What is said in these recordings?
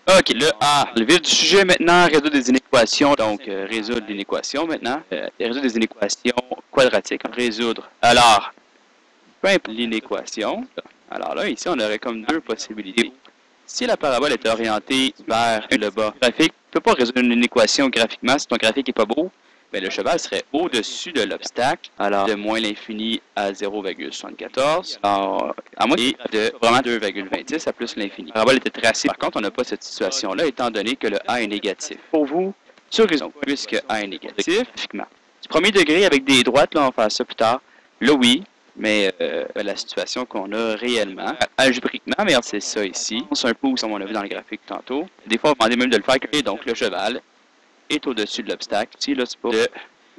OK, le A. Le vif du sujet maintenant, résoudre des inéquations. Donc, résoudre l'inéquation maintenant. Résoudre des inéquations quadratiques. Résoudre. Alors, peu importe l'inéquation. Alors là, ici, on aurait comme deux possibilités. Si la parabole est orientée vers le bas, le graphique ne peut pas résoudre une équation graphiquement. Si ton graphique n'est pas beau, bien, le cheval serait au-dessus de l'obstacle, alors de moins l'infini à 0,74, alors à moins de vraiment 2,26 à plus l'infini. La parabole était tracée. Par contre, on n'a pas cette situation-là, étant donné que le A est négatif. Pour vous, sur raison, puisque A est négatif, graphiquement. Du premier degré avec des droites, là, on va faire ça plus tard. Là, oui, mais la situation qu'on a réellement, algébriquement, mais c'est ça ici. C'est un pouce, comme on a vu dans le graphique tantôt. Des fois, on va demander même de le faire. Et donc, le cheval est au-dessus de l'obstacle. Ici, là, c'est pas de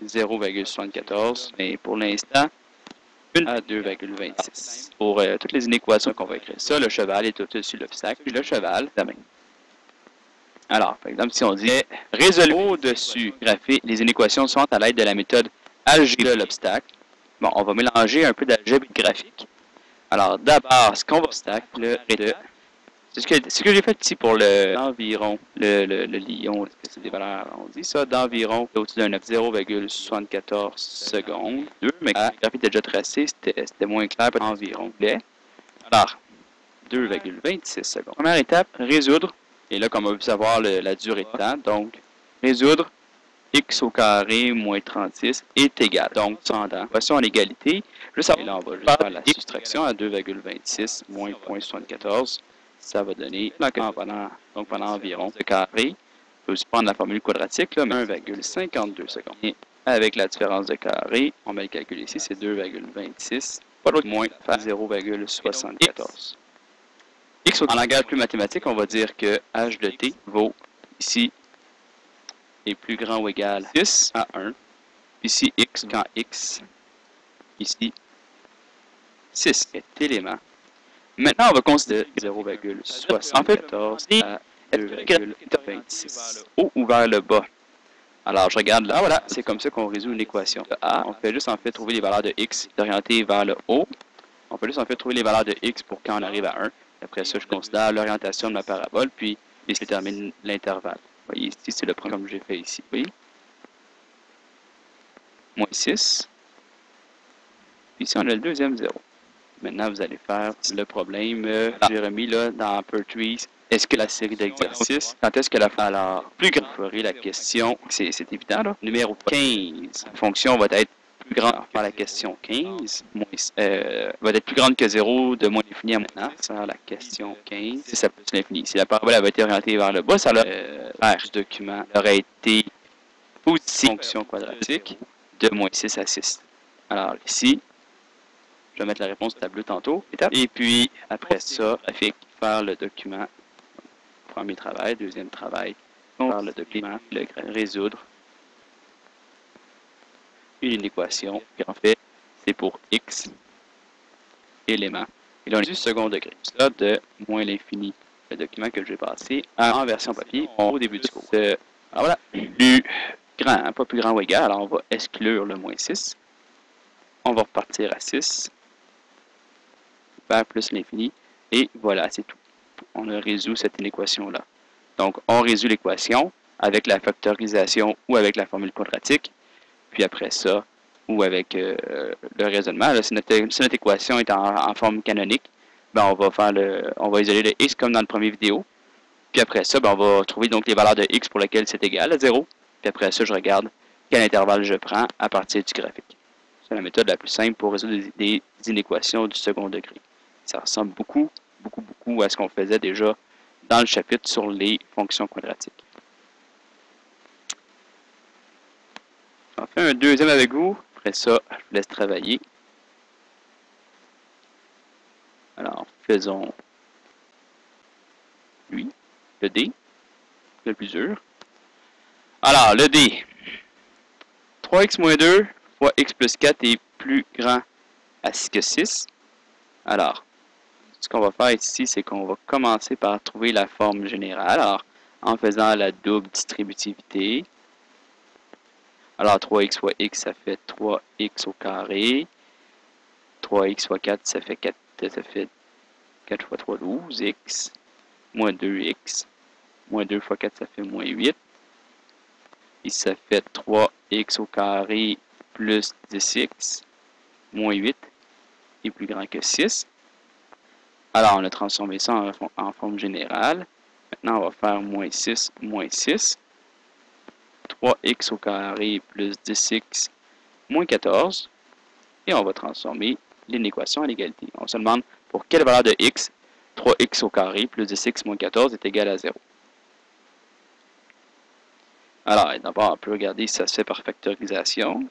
0,74, mais pour l'instant, 1 à 2,26. Pour toutes les inéquations qu'on va écrire ça, le cheval est au-dessus de l'obstacle. Puis le cheval, la main. Alors, par exemple, si on dit résolver au-dessus, graphier les inéquations suivantes à l'aide de la méthode algèbre de l'obstacle. Bon, on va mélanger un peu d'algèbre graphique. Alors, d'abord, ce qu'on va obstacle de... C'est ce que j'ai fait ici pour l'environ, le lion, est-ce que c'est des valeurs, on dit ça, d'environ au-dessus d'un 0,74 secondes. 2, mais le graphique était déjà tracé, c'était moins clair, environ. Alors, 2,26 secondes. Première étape, résoudre. Et là, comme on va savoir la durée de temps, donc, résoudre x au carré moins 36 est égal. Donc, cependant, équation en égalité, juste et là, on va juste faire la soustraction à 2,26 moins 0,74. Ça va donner, donc pendant environ le carré, on peut aussi prendre la formule quadratique, là, mais 1,52 secondes. Et avec la différence de carré, on met le calcul ici, c'est 2,26, pas d'autre moins 0,74. X en langage plus mathématique, on va dire que h de t vaut ici est plus grand ou égal à 6 à 1. Ici, x quand x, ici, 6 est élément. Maintenant, on va considérer 0,74 à 2,26. Haut ou vers le bas. Alors, je regarde là, voilà, c'est comme ça qu'on résout une équation. A, on fait juste en fait trouver les valeurs de x orientées vers le haut. On peut juste en fait trouver les valeurs de x pour quand on arrive à 1. Après ça, je considère l'orientation de ma parabole, puis je détermine l'intervalle. Vous voyez, ici, c'est le premier comme j'ai fait ici. Vous voyez? Moins 6. Puis ici, on a le deuxième 0. Maintenant, vous allez faire le problème. J'ai remis là dans Pertrees. Est-ce que la série d'exercices, quand est-ce que la fin alors plus grande ferait la question, c'est évident là, numéro 15. La fonction va être plus grande par la question 15, moins, va être plus grande que 0 de moins l'infini à maintenant. Ça, la question 15, c'est ça plus l'infini. Si la parabole avait été orientée vers le bas, ça vers ce document aurait été aussi fonction quadratique de moins 6 à 6. Alors ici, je vais mettre la réponse au tableau tantôt. Et puis, après ça, faire le document. Premier travail, deuxième travail, faire le document, le résoudre une équation. En fait, c'est pour x éléments. Et là, on est du second degré. Ça, de moins l'infini. Le document que j'ai passé en version papier au début du cours. Alors voilà, plus grand, hein, pas plus grand ou égal. Alors, on va exclure le moins 6. On va repartir à 6. Faire plus l'infini. Et voilà, c'est tout. On a résolu cette inéquation-là. Donc, on résout l'équation avec la factorisation ou avec la formule quadratique. Puis après ça, ou avec le raisonnement. Là, si notre équation est en forme canonique, ben on va isoler le x comme dans la première vidéo. Puis après ça, ben on va trouver donc les valeurs de x pour lesquelles c'est égal à 0. Puis après ça, je regarde quel intervalle je prends à partir du graphique. C'est la méthode la plus simple pour résoudre des inéquations du second degré. Ça ressemble beaucoup à ce qu'on faisait déjà dans le chapitre sur les fonctions quadratiques. J'en fais un deuxième avec vous. Après ça, je vous laisse travailler. Alors, faisons lui, le D, le plus dur. Alors, le D. 3x moins 2 fois x plus 4 est plus grand que 6. Alors, ce qu'on va faire ici, c'est qu'on va commencer par trouver la forme générale. Alors, en faisant la double distributivité. Alors, 3x fois x, ça fait 3x au carré. 3x fois 4, ça fait 4 fois 3, 12. X moins 2x Moins 2 fois 4, ça fait moins 8. Ici, ça fait 3x au carré plus 10x, moins 8, est plus grand que 6. Alors, on a transformé ça en forme générale. Maintenant, on va faire moins 6, moins 6. 3x au carré plus 10x, moins 14. Et on va transformer l'inéquation en égalité. On se demande pour quelle valeur de x, 3x au carré plus 10x moins 14 est égal à 0. Alors, d'abord, on peut regarder si ça se fait par factorisation.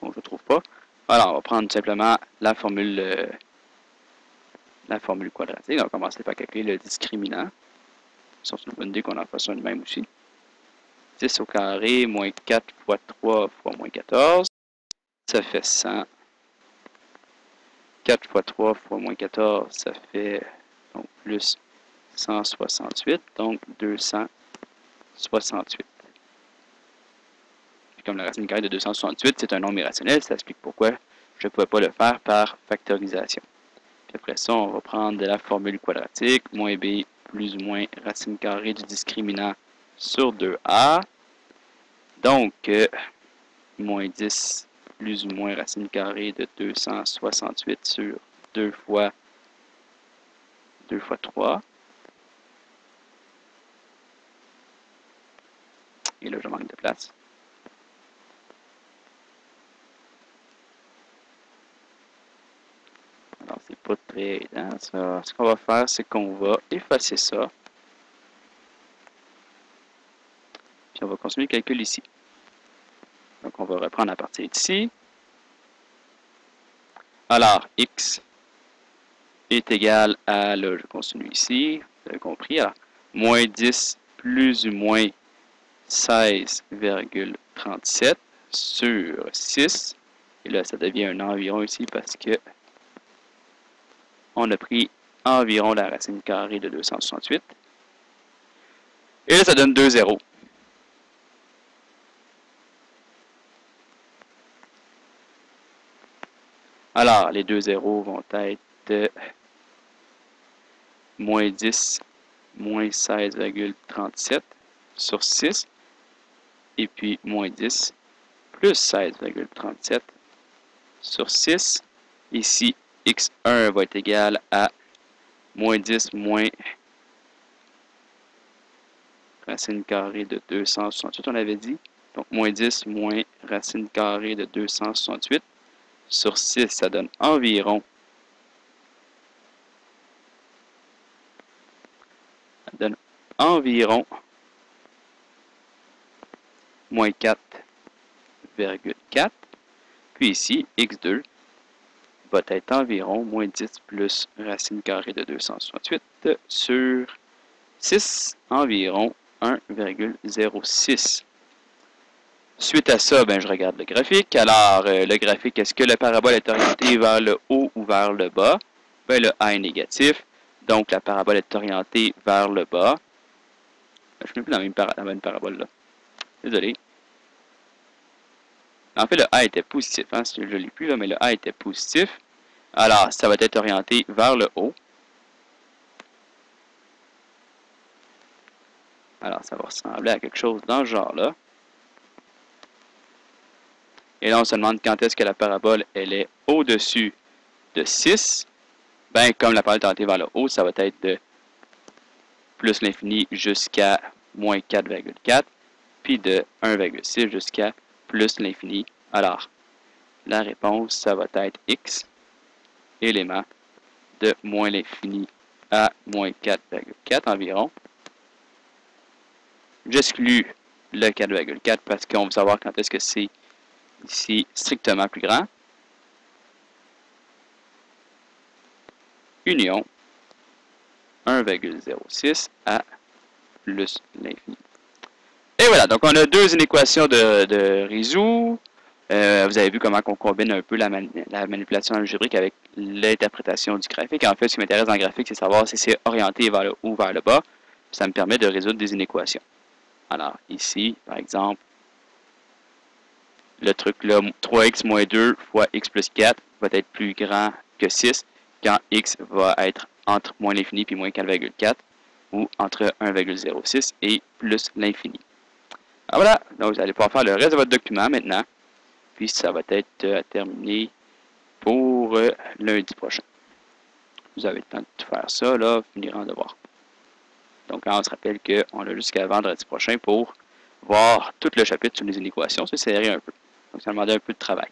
Bon, je ne trouve pas. Alors, on va prendre simplement la formule quadratique. On va commencer par calculer le discriminant. C'est une bonne idée qu'on en fasse un de même aussi. 10 au carré moins 4 fois 3 fois moins 14. Ça fait 100. 4 fois 3 fois moins 14, ça fait donc, plus 168, donc 268. Puis comme la racine carrée de 268, c'est un nombre irrationnel, ça explique pourquoi je ne pouvais pas le faire par factorisation. Puis après ça, on va prendre de la formule quadratique, moins b plus ou moins racine carrée du discriminant sur 2a. Donc, moins 10 plus ou moins racine carrée de 268 sur 2 fois 3. Et là, je manque de place. Alors, c'est pas très aidant, ça. Ce qu'on va faire, c'est qu'on va effacer ça. Puis, on va continuer le calcul ici. Donc, on va reprendre à partir d'ici. Alors, x est égal à, là, je continue ici. Vous avez compris. Alors, moins 10 plus ou moins 16,37 sur 6. Et là, ça devient un environ ici parce que on a pris environ la racine carrée de 268. Et là, ça donne 2 zéros. Alors, les 2 zéros vont être moins 10, moins 16,37 sur 6. Et puis, moins 10, plus 16,37 sur 6. Ici, x1 va être égal à moins 10 moins racine carrée de 268, on avait dit. Donc, moins 10 moins racine carrée de 268 sur 6, ça donne environ moins 4,4. Puis ici, x2 va être environ moins 10 plus racine carrée de 268 sur 6, environ 1,06. Suite à ça, ben, je regarde le graphique. Alors, le graphique, est-ce que la parabole est orientée vers le haut ou vers le bas? Ben, le A est négatif. Donc, la parabole est orientée vers le bas. Je ne suis plus dans la même parabole là. Désolé. En fait, le A était positif. Hein, je ne l'ai plus là, mais le A était positif. Alors, ça va être orienté vers le haut. Alors, ça va ressembler à quelque chose dans ce genre-là. Et là, on se demande quand est-ce que la parabole elle est au-dessus de 6. Ben, comme la parabole est orientée vers le haut, ça va être de plus l'infini jusqu'à moins 4,4, puis de 1,6 jusqu'à plus l'infini. Alors, la réponse, ça va être x, élément de moins l'infini à moins 4,4 environ. J'exclus le 4,4 parce qu'on veut savoir quand est-ce que c'est ici strictement plus grand. Union 1,06 à plus l'infini. Et voilà, donc on a deux inéquations de réseau. Vous avez vu comment on combine un peu la manipulation algébrique avec l'interprétation du graphique. En fait, ce qui m'intéresse dans le graphique, c'est savoir si c'est orienté vers le haut ou vers le bas. Ça me permet de résoudre des inéquations. Alors, ici, par exemple, le truc là, 3x moins 2 fois x plus 4 va être plus grand que 6 quand x va être entre moins l'infini puis moins 4,4 ou entre 1,06 et plus l'infini. Voilà, donc vous allez pouvoir faire le reste de votre document maintenant, puis ça va être terminé pour lundi prochain. Vous avez le temps de faire ça, là, finir en devoir. Donc, on se rappelle qu'on a jusqu'à vendredi prochain pour voir tout le chapitre sur les inéquations. C'est serré un peu. Donc, ça demandait un peu de travail.